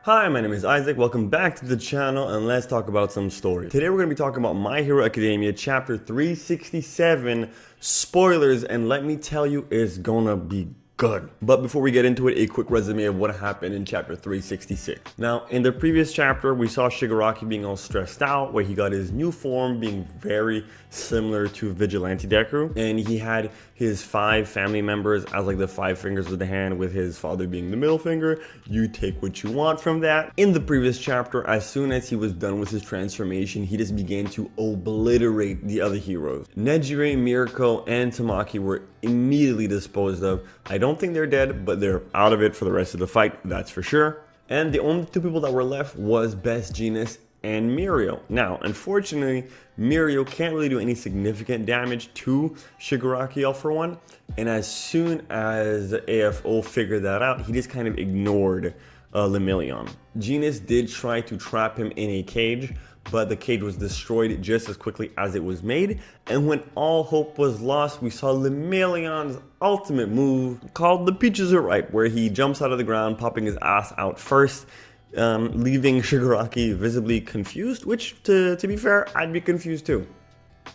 Hi, my name is Isaac. Welcome back to the channel and let's talk about some stories. Today we're going to be talking about My Hero Academia chapter 367. Spoilers, and let me tell you, it's gonna be good. But before we get into it, a quick resume of what happened in chapter 366. Now, in the previous chapter, we saw Shigaraki being all stressed out, where he got his new form being very similar to Vigilante Deku, and he had his 5 family members as like the 5 fingers of the hand, with his father being the middle finger. You take what you want from that. In the previous chapter, as soon as he was done with his transformation, he just began to obliterate the other heroes. Nejire, Mirio, and Tamaki were immediately disposed of. I don't think they're dead, but they're out of it for the rest of the fight, that's for sure. And the only 2 people that were left was Best Jeanist and Mirio. Now, unfortunately, Mirio can't really do any significant damage to Shigaraki all for one. And as soon as AFO figured that out, he just kind of ignored Lemillion. Jeanist did try to trap him in a cage, but the cage was destroyed just as quickly as it was made. And when all hope was lost, we saw Lemillion's ultimate move called the Peaches Are Ripe, where he jumps out of the ground, popping his ass out first, leaving Shigaraki visibly confused, which, to be fair, I'd be confused too.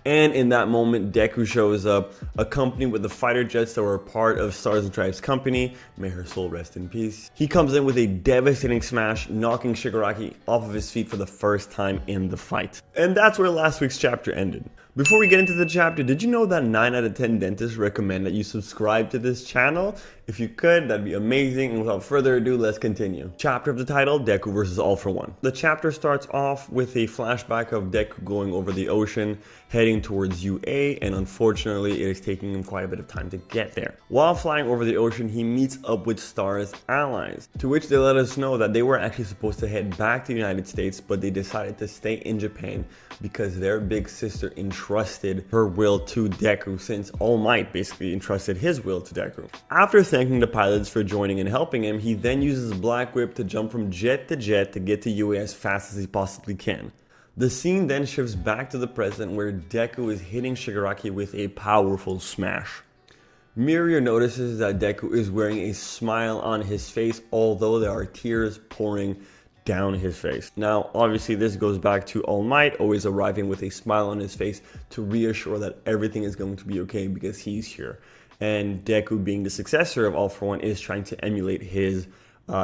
And in that moment, Deku shows up, accompanied with the fighter jets that were part of Stars and Stripes' company. May her soul rest in peace. He comes in with a devastating smash, knocking Shigaraki off of his feet for the first time in the fight. And that's where last week's chapter ended. Before we get into the chapter, did you know that 9 out of 10 dentists recommend that you subscribe to this channel? If you could, that'd be amazing. And without further ado, let's continue. Chapter of the title, Deku versus All for One. The chapter starts off with a flashback of Deku going over the ocean, heading towards UA, and unfortunately, it is taking him quite a bit of time to get there. While flying over the ocean, he meets up with Star's allies, to which they let us know that they were actually supposed to head back to the United States, but they decided to stay in Japan because their big sister entrusted her will to Deku, since All Might basically entrusted his will to Deku. After thanking the pilots for joining and helping him, he then uses Black Whip to jump from jet to jet to get to UA as fast as he possibly can. The scene then shifts back to the present, where Deku is hitting Shigaraki with a powerful smash. Mirio notices that Deku is wearing a smile on his face, although there are tears pouring down his face. Now, obviously, this goes back to All Might always arriving with a smile on his face to reassure that everything is going to be okay because he's here. And Deku, being the successor of All for One, is trying to emulate his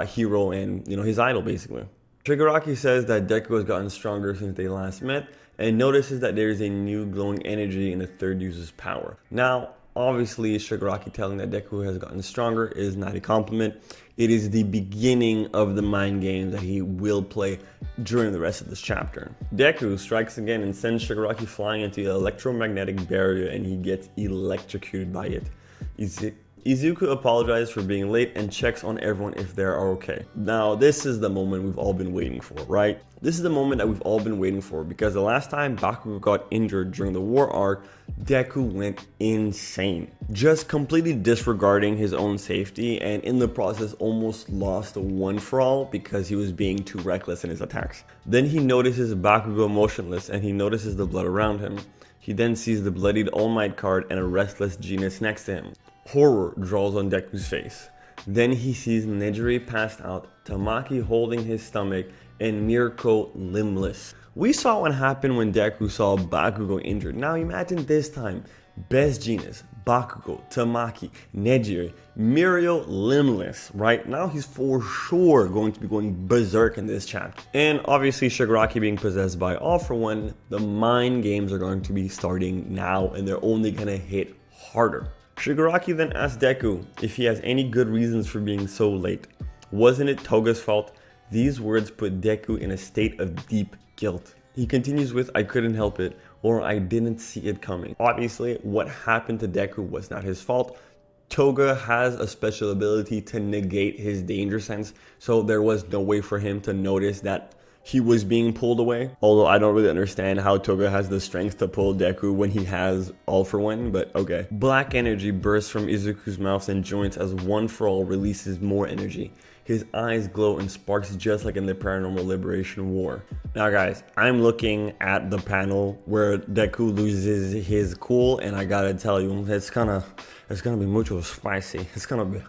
hero and, his idol, basically. Shigaraki says that Deku has gotten stronger since they last met, and notices that there is a new glowing energy in the third user's power. Now, obviously, Shigaraki telling that Deku has gotten stronger is not a compliment. It is the beginning of the mind game that he will play during the rest of this chapter. Deku strikes again and sends Shigaraki flying into the electromagnetic barrier, and he gets electrocuted by it. Izuku apologizes for being late and checks on everyone if they are okay. Now, this is the moment we've all been waiting for, right? This is the moment that we've all been waiting for, because the last time Bakugo got injured during the war arc, Deku went insane, just completely disregarding his own safety, and in the process almost lost a one for all because he was being too reckless in his attacks. Then he notices Bakugo motionless, and he notices the blood around him. He then sees the bloodied All Might card and a restless Jeanist next to him. Horror draws on Deku's face. Then he sees Nejire passed out, Tamaki holding his stomach, and Mirio limbless. We saw what happened when Deku saw Bakugo injured. Now imagine this time, Best Jeanist, Bakugo, Tamaki, Nejire, Mirio limbless, right? Now he's for sure going to be going berserk in this chapter. And obviously, Shigaraki being possessed by All for One, the mind games are going to be starting now, and they're only gonna hit harder. Shigaraki then asks Deku if he has any good reasons for being so late. Wasn't it Toga's fault? These words put Deku in a state of deep guilt. He continues with, I couldn't help it, or I didn't see it coming. Obviously, what happened to Deku was not his fault. Toga has a special ability to negate his danger sense, so there was no way for him to notice that he was being pulled away. Although I don't really understand how Toga has the strength to pull Deku when he has All for One, but okay. Black energy bursts from Izuku's mouth and joints as One for All releases more energy. His eyes glow and sparks just like in the Paranormal Liberation War. Now guys, I'm looking at the panel where Deku loses his cool, and I gotta tell you, it's gonna be mucho spicy. It's gonna be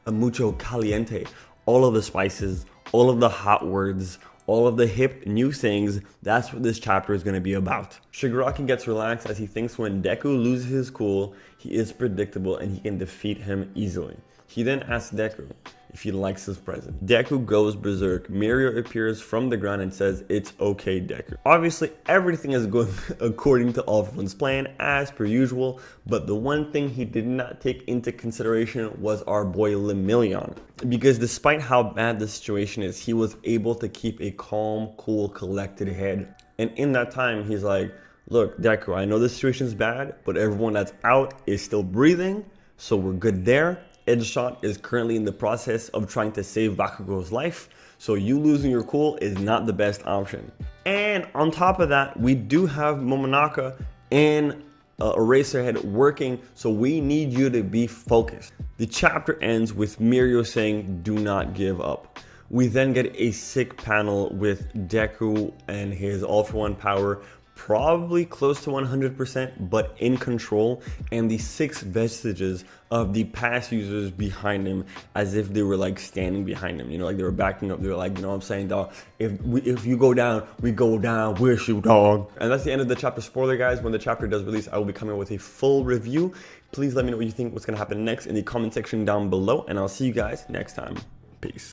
mucho caliente. All of the spices, all of the hot words, all of the hip new things. That's what this chapter is going to be about. Shigaraki gets relaxed as he thinks when Deku loses his cool, he is predictable and he can defeat him easily. He then asks Deku if he likes his present. Deku goes berserk. Mirio appears from the ground and says, "It's okay, Deku." Obviously, everything is going according to All For One's plan as per usual, but the one thing he did not take into consideration was our boy Lemillion. Because despite how bad the situation is, he was able to keep a calm, cool, collected head. And in that time, he's like, "Look, Deku, I know the situation's bad, but everyone that's out is still breathing, so we're good there. Edgeshot is currently in the process of trying to save Bakugo's life, so you losing your cool is not the best option." And on top of that, we do have Momonaka and Eraserhead working, so we need you to be focused. The chapter ends with Mirio saying, "Do not give up." We then get a sick panel with Deku and his All For One power probably close to 100%, but in control, and the 6 vestiges of the past users behind him, as if they were like standing behind him, you know, like they were backing up. They were like, you know what I'm saying, dog, if you go down, we go down with you, dog. And that's the end of the chapter. Spoiler, guys, when the chapter does release, I will be coming with a full review. Please let me know what you think, what's going to happen next in the comment section down below, and I'll see you guys next time. Peace.